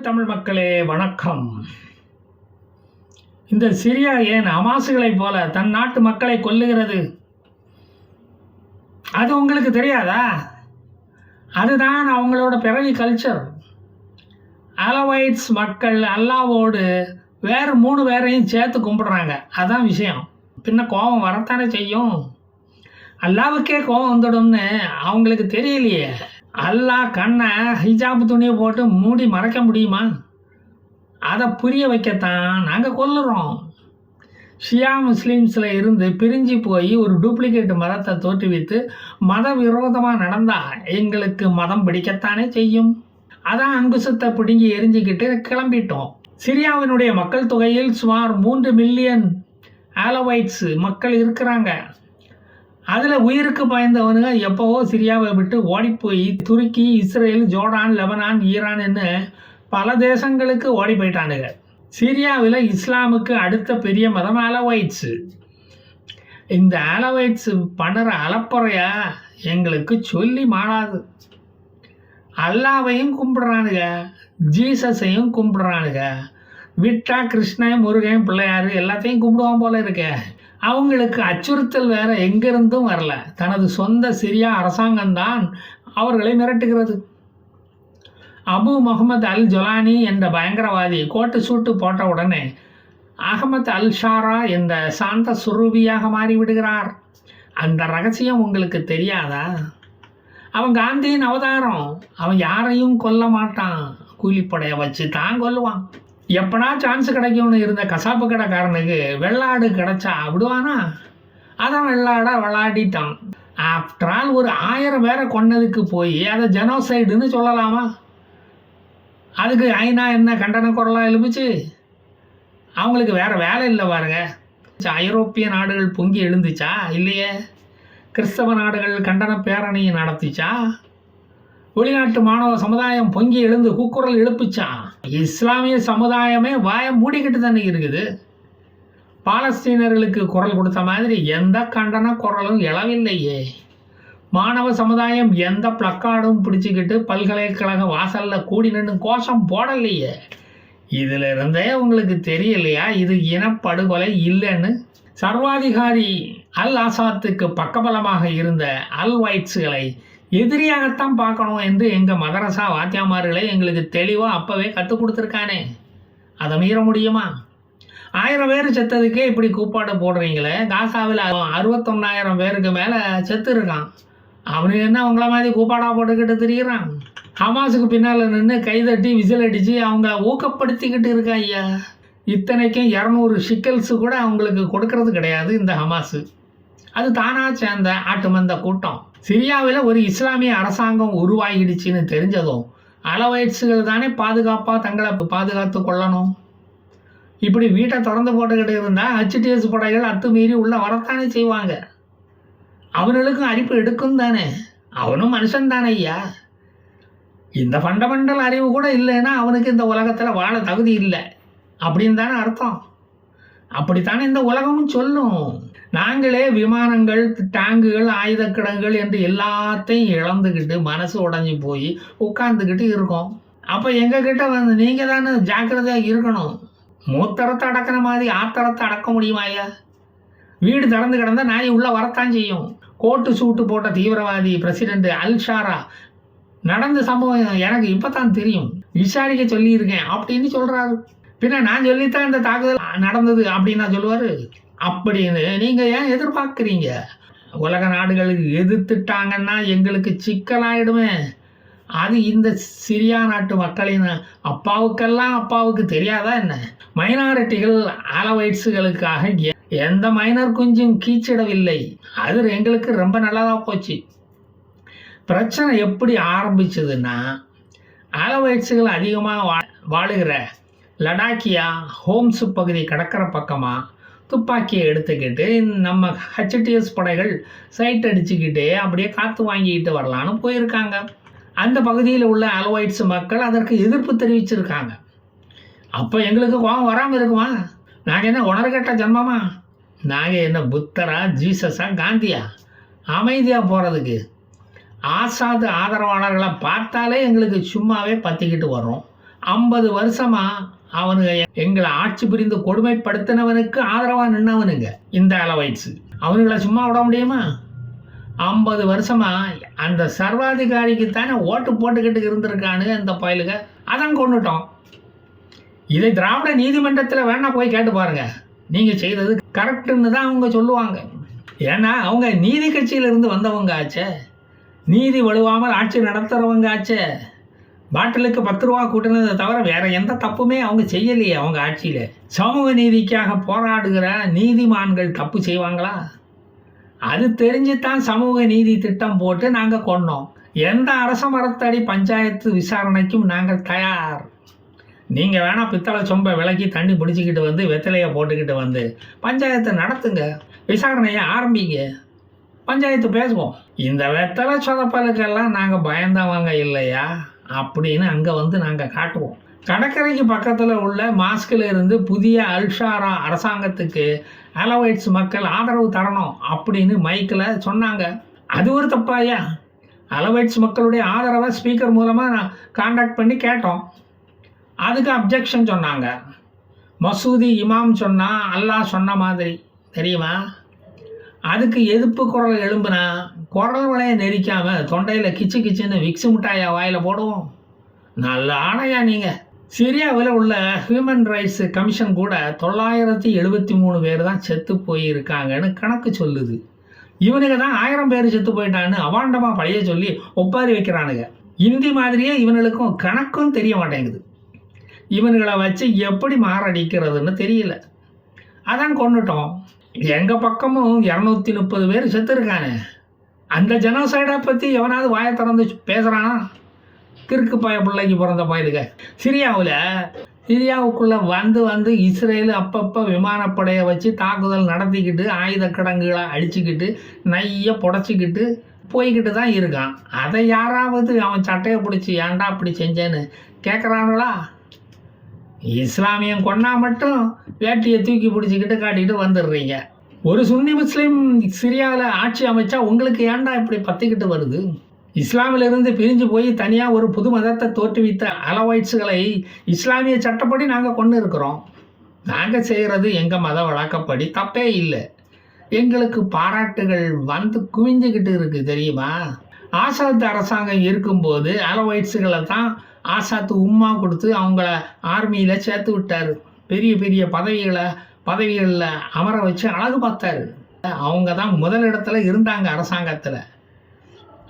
தமிழ் மக்களே வணக்கம். இந்த சிரியா ஏன் ஹமாஸுகளைப் போல தன் நாட்டு மக்களை கொல்லுகிறது? அது உங்களுக்கு தெரியாதா? அதுதான் அவங்களோட பிறவி கல்ச்சர். அலவைட்ஸ் மக்கள் அல்லாவோடு வேறு 3 பேரையும் சேர்த்து கும்பிடுறாங்க. அதான் விஷயம். பின்ன கோபம் வரத்தானே செய்யும். அல்லாவுக்கே கோபம் வந்துடும்னு அவங்களுக்கு தெரியலையே. அல்லாஹ் கண்ணை ஹிஜாப் துணியை போட்டு மூடி மறைக்க முடியுமா? அதை புரிய வைக்கத்தான் நாங்கள் கொல்லுறோம். ஷியா முஸ்லீம்ஸில் இருந்து பிரிஞ்சு போய் ஒரு டூப்ளிகேட் மதத்தை தோற்றுவித்து மத விரோதமாக நடந்தால் எங்களுக்கு மதம் பிடிக்கத்தானே செய்யும். அதான் அங்குசத்தை பிடுங்கி எரிஞ்சிக்கிட்டு கிளம்பிட்டோம். சிரியாவினுடைய மக்கள் தொகையில் சுமார் 3 மில்லியன் ஆலவைட்ஸ் மக்கள் இருக்கிறாங்க. அதில் உயிருக்கு பயந்தவனுங்க எப்போவோ சிரியாவை விட்டு ஓடிப்போய் துருக்கி, இஸ்ரேல், ஜோர்டான், லெபனான், ஈரான்னு பல தேசங்களுக்கு ஓடி போயிட்டானுங்க. சிரியாவில் இஸ்லாமுக்கு அடுத்த பெரிய மதம் ஆலவைட்ஸு. இந்த ஆலவைட்ஸு பண்ணுற அலப்பறையா எங்களுக்கு சொல்லி மாறாது. அல்லாவையும் கும்பிடுறானுங்க, ஜீசஸையும் கும்பிடுறானுங்க. விட்டா கிருஷ்ணன், முருகன், பிள்ளையார் எல்லாத்தையும் கும்பிடுவான் போல இருக்க. அவங்களுக்கு அச்சுறுத்தல் வேற எங்கிருந்தும் வரல. தனது சொந்த சிரியா அரசாங்கம்தான் அவர்களை மிரட்டுகிறது. அபு முகமது அல் ஜொலானி என்ற பயங்கரவாதி கோட்டு சூட்டு போட்ட உடனே அகமது அல் ஷாரா என்ற சாந்த சுரூபியாக மாறிவிடுகிறார். அந்த ரகசியம் உங்களுக்கு தெரியாதா? அவன் காந்தியின் அவதாரம். அவன் யாரையும் கொல்ல மாட்டான், கூலிப்படையை வச்சு தான் கொல்லுவான். எப்படா சான்ஸ் கிடைக்கும்னு இருந்த கசாப்பு கடைக்காரனுக்கு வெள்ளாடு கிடைச்சா விடுவானா? அதான் வெள்ளாடை விளையாடிட்டான். ஆஃப்டர் ஆல் ஒரு 1000 பேரை கொன்னதுக்கு போய் அதை ஜெனோசைடுன்னு சொல்லலாமா? அதுக்கு ஐநா என்ன கண்டன குரலாக எழுப்புச்சு? அவங்களுக்கு வேறு வேலை இல்லை பாருங்க. ஐரோப்பிய நாடுகள் பொங்கி எழுந்துச்சா? இல்லையே. கிறிஸ்தவ நாடுகள் கண்டன பேரணி நடத்திச்சா? வெளிநாட்டு மாணவ சமுதாயம் பொங்கி எழுந்து கூக்குரல் எழுப்புச்சான். இஸ்லாமிய சமுதாயமே வாயை மூடிக்கிட்டு தானே இருக்குது. பாலஸ்தீனர்களுக்கு குரல் கொடுத்த மாதிரி எந்த கண்டன குரலும் எழவில்லையே. மாணவ சமுதாயம் எந்த பிளக்கார்டும் பிடிச்சிக்கிட்டு பல்கலைக்கழக வாசலில் கூடி நின்று கோஷம் போடலையே. இதில் இருந்தே உங்களுக்கு தெரியலையா இது இனப்படுகொலை இல்லைன்னு? சர்வாதிகாரி அல் ஆசாத்துக்கு பக்கபலமாக இருந்த அல் வைட்ஸுகளை எதிரியாகத்தான் பார்க்கணும் என்று எங்கள் மதரசா வாத்தியாமார்களே எங்களுக்கு தெளிவாக அப்போவே கற்றுக் கொடுத்துருக்கானே. அதை மீற முடியுமா? 1000 பேர் செத்ததுக்கே இப்படி கூப்பாடு போடுறீங்களே. காசாவில் 61,000 பேருக்கு மேலே செத்து இருக்கான். அவனுக்கு என்ன அவங்கள மாதிரி கூப்பாடா போட்டுக்கிட்டு திரிகிறான்? ஹமாஸுக்கு பின்னால் நின்று கைதட்டி விசில் அடித்து அவங்கள ஊக்கப்படுத்திக்கிட்டு இருக்கா ஐயா. இத்தனைக்கும் 200 ஷிக்கல்ஸு கூட அவங்களுக்கு கொடுக்கறது கிடையாது இந்த ஹமாஸு. அது தானாக சேர்ந்த ஆட்டுமந்த கூட்டம். சிரியாவில் ஒரு இஸ்லாமிய அரசாங்கம் உருவாகிடுச்சின்னு தெரிஞ்சதும் அலவைட்ஸுகள் தானே பாதுகாப்பாக தங்களை பாதுகாத்து கொள்ளணும். இப்படி வீட்டை திறந்து போட்டுக்கிட்டு இருந்தால் HTS படைகள் அத்துமீறி உள்ள வரத்தானே செய்வாங்க. அவனுக்கும் அரிப்பு எடுக்கும் தானே. அவனும் மனுஷன் தானே ஐயா. இந்த ஃபண்டமெண்டல் அறிவு கூட இல்லைன்னா அவனுக்கு இந்த உலகத்தில் வாழ தகுதி இல்லை அப்படின்னு தானே அர்த்தம். அப்படித்தானே இந்த உலகமும் சொல்லும். நாங்களே விமானங்கள், டேங்குகள், ஆயுத கிடங்குகள் என்று எல்லாத்தையும் இழந்துக்கிட்டு மனசு உடஞ்சி போய் உட்காந்துக்கிட்டு இருக்கோம். அப்போ எங்ககிட்ட வந்து நீங்கள் தானே ஜாக்கிரதையாக இருக்கணும். மூத்தரத்தை அடக்கிற மாதிரி ஆத்தரத்தை அடக்க முடியுமா ஐயா? வீடு திறந்து கிடந்தால் நாய் உள்ளே வரத்தான் செய்யும். கோட்டு சூட்டு போட்ட தீவிரவாதி பிரசிடென்ட் அல் ஷாரா நடந்த சம்பவம் எனக்கு இப்போ தான் தெரியும், விசாரிக்க சொல்லியிருக்கேன் அப்படின்னு சொல்கிறாரு. பின்ன நான் சொல்லித்தான் இந்த தாக்குதல் நடந்தது அப்படின்னு நான் சொல்லுவார். அப்படின்னு நீங்கள் ஏன் எதிர்பார்க்குறீங்க? உலக நாடுகளுக்கு எதிர்த்துட்டாங்கன்னா எங்களுக்கு சிக்கலாயிடுமே. அது இந்த சிரியா நாட்டு மக்களின் அப்பாவுக்கு தெரியாதா என்ன? மைனாரிட்டிகள் அலவைட்ஸுகளுக்காக எந்த மைனர் குஞ்சும் கீச்சிடவில்லை. அது எங்களுக்கு ரொம்ப நல்லதாக போச்சு. பிரச்சனை எப்படி ஆரம்பிச்சதுன்னா, அலவைட்ஸுகள் அதிகமாக வாழுகிற லடாக்கியா, ஹோம்ஸ் பகுதி கடற்கரை பக்கமாக துப்பாக்கியை எடுத்துக்கிட்டு நம்ம HTS படைகள் சைட் அடிச்சுக்கிட்டே அப்படியே காற்று வாங்கிக்கிட்டு வரலான்னு போயிருக்காங்க. அந்த பகுதியில் உள்ள அலவைட்ஸ் மக்கள் அதற்கு எதிர்ப்பு தெரிவிச்சிருக்காங்க. அப்போ எங்களுக்கு கோபம் வராமல் இருக்குமா? நாங்கள் என்ன உணர்கட்ட ஜன்மமா? நாங்கள் என்ன புத்தரா, ஜீசஸா, காந்தியா அமைதியாக போகிறதுக்கு? ஆசாது ஆதரவாளர்களை பார்த்தாலே எங்களுக்கு சும்மாவே பற்றிக்கிட்டு வரும். 50 வருஷமா அவனுங்க எங்களை ஆட்சி புரிந்து கொடுமைப்படுத்தினவனுக்கு ஆதரவா நின்னவனுங்க இந்த அலவைட்ஸ். அவனுங்களை சும்மா விட முடியுமா? 50 வருஷமா அந்த சர்வாதிகாரிக்கு தானே ஓட்டு போட்டுக்கிட்டு இருந்திருக்கானுங்க இந்த பயலுக. அதான் கொண்டுட்டோம். இதை திராவிட நீதிமன்றத்தில் வேணா போய் கேட்டு பாருங்க. நீங்க செய்தது கரெக்டுன்னு தான் அவங்க சொல்லுவாங்க. ஏன்னா அவங்க நீதி கட்சியிலிருந்து வந்தவங்க ஆச்சே, நீதி வலுவாமல் ஆட்சி நடத்துறவங்க ஆச்சே. பாட்டிலுக்கு 10 ரூபா கூட்டினதை தவிர வேற எந்த தப்புமே அவங்க செய்யலையே. அவங்க ஆட்சியில சமூக நீதிக்காக போராடுகிற நீதிமான்கள் தப்பு செய்வாங்களா? அது தெரிஞ்சுத்தான் சமூக நீதி திட்டம் போட்டு நாங்கள் கொண்டோம். எந்த அரச மரத்தடி பஞ்சாயத்து விசாரணைக்கும் நாங்கள் தயார். நீங்கள் வேணால் பித்தளை சொம்பை விலக்கி தண்ணி பிடிச்சிக்கிட்டு வந்து வெத்தலையை போட்டுக்கிட்டு வந்து பஞ்சாயத்தை நடத்துங்க, விசாரணையை ஆரம்பிங்க, பஞ்சாயத்து பேசுவோம். இந்த வெத்தலை சொதப்பலுக்கெல்லாம் நாங்கள் பயந்தவங்க இல்லையா அப்படின்னு அங்கே வந்து நாங்கள் காட்டுவோம். கடற்கரைக்கு பக்கத்தில் உள்ள மாஸ்கில் இருந்து புதிய அல்ஷாரா அரசாங்கத்துக்கு அலவைட்ஸ் மக்கள் ஆதரவு தரணும் அப்படின்னு மைக்கில் சொன்னாங்க. அது ஒரு தப்பாயா? அலவைட்ஸ் மக்களுடைய ஆதரவை ஸ்பீக்கர் மூலமாக கான்டாக்ட் பண்ணி கேட்டோம். அதுக்கு அப்ஜெக்ஷன் சொன்னாங்க. மசூதி இமாம் சொன்னால் அல்லாஹ் சொன்ன மாதிரி தெரியுமா? அதுக்கு எதிர்ப்பு குரல் எழும்புனா குரல் வளைய நெரிக்காமல் தொண்டையில் கிச்சு கிச்சுன்னு விக்ஸு மிட்டாயா வாயில் போடுவோம். நல்ல ஆணையா நீங்கள். சிரியாவில் உள்ள ஹியூமன் ரைட்ஸ் கமிஷன் கூட 973 பேர் தான் செத்து போயிருக்காங்கன்னு கணக்கு சொல்லுது. இவனுக்கு தான் 1000 பேர் செத்து போயிட்டான்னு அவாண்டமாக பழைய சொல்லி ஒப்பாரி வைக்கிறானுங்க. இந்தி மாதிரியே இவனுக்கும் கணக்கும் தெரிய மாட்டேங்குது. இவனுங்களை வச்சு எப்படி மாரடிக்கிறதுன்னு தெரியல. அதான் கொண்டுட்டோம். எங்கள் பக்கமும் 230 பேர் செத்துருக்கானே. அந்த ஜனோசைடை பற்றி எவனாவது வாயை திறந்து பேசுகிறானா? கிறுக்கு பாய பிள்ளைக்கு பிறந்த பயலுக. சிரியாவுக்குள்ளே வந்து இஸ்ரேல் அப்பப்போ விமானப்படையை வச்சு தாக்குதல் நடத்திக்கிட்டு ஆயுத கிடங்குகளை அடிச்சுக்கிட்டு நைய புடச்சிக்கிட்டு போய்கிட்டு தான் இருக்கான். அதை யாராவது அவன் சட்டையை பிடிச்சி ஏன்டா அப்படி செஞ்சேன்னு கேட்குறானுங்களா? இஸ்லாமியம் கொண்டா மட்டும் வேட்டியை தூக்கி பிடிச்சிக்கிட்டு காட்டிக்கிட்டு வந்துடுறீங்க. ஒரு சுன்னி முஸ்லீம் சிரியாவில் ஆட்சி அமைச்சா உங்களுக்கு ஏன்டா இப்படி பற்றிக்கிட்டு வருது? இஸ்லாமிலிருந்து பிரிஞ்சு போய் தனியாக ஒரு புது மதத்தை தோற்றுவித்த அலவைட்ஸுகளை இஸ்லாமிய சட்டப்படி நாங்கள் கொண்டு இருக்கிறோம். நாங்கள் செய்கிறது எங்கள் மத வழக்கப்படி தப்பே இல்லை. எங்களுக்கு பாராட்டுகள் வந்து குவிஞ்சுக்கிட்டு இருக்குது தெரியுமா? ஆசாத் அரசாங்கம் இருக்கும்போது அலவைட்ஸுகளை தான் ஆசாத்து உம்மா கொடுத்து அவங்கள ஆர்மியில் சேர்த்து விட்டார். பெரிய பெரிய பதவிகளில் அமர வச்சு அழகு பார்த்தாரு. அவங்க தான் முதலிடத்துல இருந்தாங்க அரசாங்கத்தில்.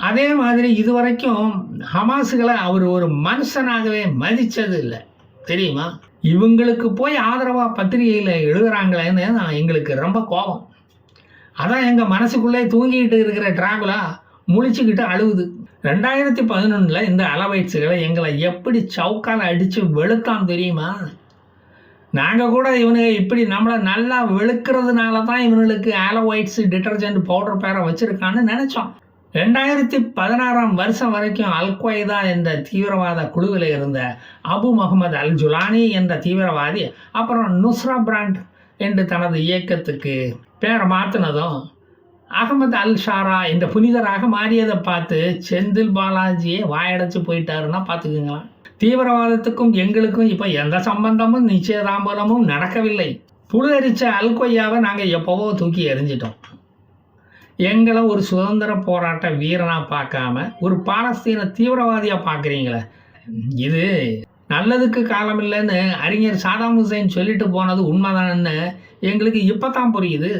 அதே மாதிரி இதுவரைக்கும் ஹமாஸுகளை அவர் ஒரு மனுஷனாகவே மதித்தது இல்லை தெரியுமா? இவங்களுக்கு போய் ஆதரவாக பத்திரிகையில் எழுதுகிறாங்களேன்னு எங்களுக்கு ரொம்ப கோபம். அதான் எங்கள் மனசுக்குள்ளே தூங்கிக்கிட்டு இருக்கிற டிராகுலா முழிச்சுக்கிட்டு அழுகுது. 2011 இந்த அலவைட்ஸுகளை எங்களை எப்படி சவுக்கால் அடித்து வெளுத்தான் தெரியுமா? நாங்கள் கூட இவனுங்க இப்படி நம்மளை நல்லா வெளுக்கிறதுனால தான் இவனுக்கு அலவைட்ஸ் டிட்டர்ஜென்ட் பவுடர் பேரை வச்சுருக்கான்னு நினச்சோம். 2016 வருஷம் வரைக்கும் அல்-கொய்தா என்ற தீவிரவாத குழுவில் இருந்த அபு முகமது அல் ஜுலானி என்ற தீவிரவாதி அப்புறம் நுஸ்ரா பிராண்ட் என்று தனது இயக்கத்துக்கு பேரை மாற்றினதும் அகமது அல் ஷாரா என்ற புனிதராக மாறியதை பார்த்து செந்தில் பாலாஜியே வாயடைச்சு போயிட்டாருன்னா பார்த்துக்குங்களா. தீவிரவாதத்துக்கும் எங்களுக்கும் இப்போ எந்த சம்பந்தமும் நிச்சயதாம்பலமும் நடக்கவில்லை. புழுதரிச்ச அல்-கொய்யாவை நாங்கள் எப்போவோ தூக்கி எறிஞ்சிட்டோம். எங்களை ஒரு சுதந்திர போராட்ட வீரனாக பார்க்காம ஒரு பாலஸ்தீன தீவிரவாதியாக பார்க்குறீங்களே, இது நல்லதுக்கு காலம் இல்லைன்னு அறிஞர் சாதாம் ஹுசைன் சொல்லிட்டு போனது உண்மைதான்னு எங்களுக்கு இப்போ தான் புரியுது.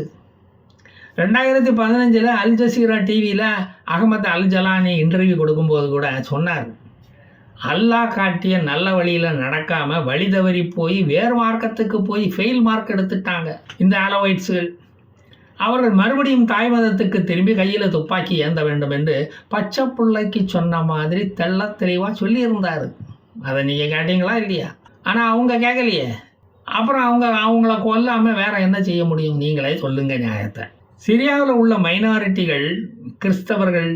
2015 அல் ஜசீரா டிவியில் அகமது அல் ஜலானி இன்டர்வியூ கொடுக்கும்போது கூட சொன்னார், அல்லாஹ் காட்டிய நல்ல வழியில் நடக்காமல் வழி தவறி போய் வேறு மார்க்கத்துக்கு போய் ஃபெயில் மார்க் எடுத்துட்டாங்க இந்த அலவைட்ஸுகள். அவர்கள் மறுபடியும் தாய் மதத்துக்கு திரும்பி கையில் துப்பாக்கி ஏந்த வேண்டும் என்று பச்சை பிள்ளைக்கு சொன்ன மாதிரி தெள்ள தெளிவாக சொல்லியிருந்தார். அதை நீங்கள் கேட்டீங்களா இல்லையா? ஆனால் அவங்க கேட்கலையே. அப்புறம் அவங்கள கொல்லாமல் வேற என்ன செய்ய முடியும்? நீங்களே சொல்லுங்க நியாயத்தை. சிரியாவில் உள்ள மைனாரிட்டிகள், கிறிஸ்தவர்கள்,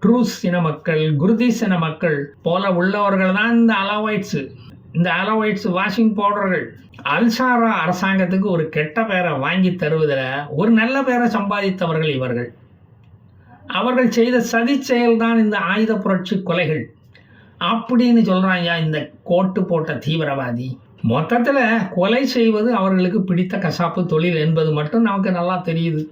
ட்ரூஸ் இன மக்கள், குர்தீஸ் இன மக்கள் போல உள்ளவர்கள் தான் இந்த அலவைட்ஸ் வாஷிங் பவுடர்கள். அல்ஷாரா அரசாங்கத்துக்கு ஒரு கெட்ட பேரை வாங்கி தருவதில் ஒரு நல்ல பேரை சம்பாதித்தவர்கள் இவர்கள். அவர்கள் செய்த சதி செயல்தான் இந்த ஆயுத புரட்சி கொலைகள். அப்படின்னு சொல்கிறாங்க இந்த கோட்டு போட்ட தீவிரவாதி. மொத்தத்தில் கொலை செய்வது அவர்களுக்கு பிடித்த கசாப்பு தொழில் என்பது மட்டும் நமக்கு நல்லா தெரியுது.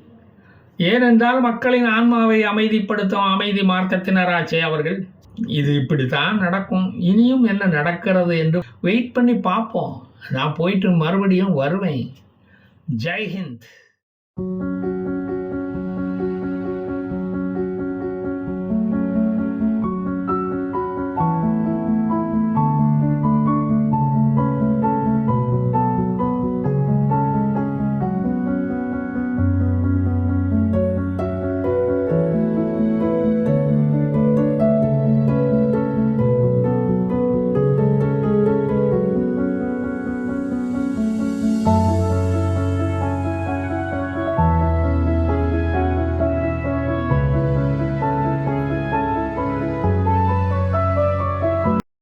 ஏனென்றால் மக்களின் ஆன்மாவை அமைதிப்படுத்தும் அமைதி மார்க்கத்தினராச்சே அவர்கள். இது இப்படித்தான் நடக்கும். இனியும் என்ன நடக்கிறது என்று வெயிட் பண்ணி பார்ப்போம். நான் போயிட்டு மறுபடியும் வருவேன். ஜெய் ஹிந்த்.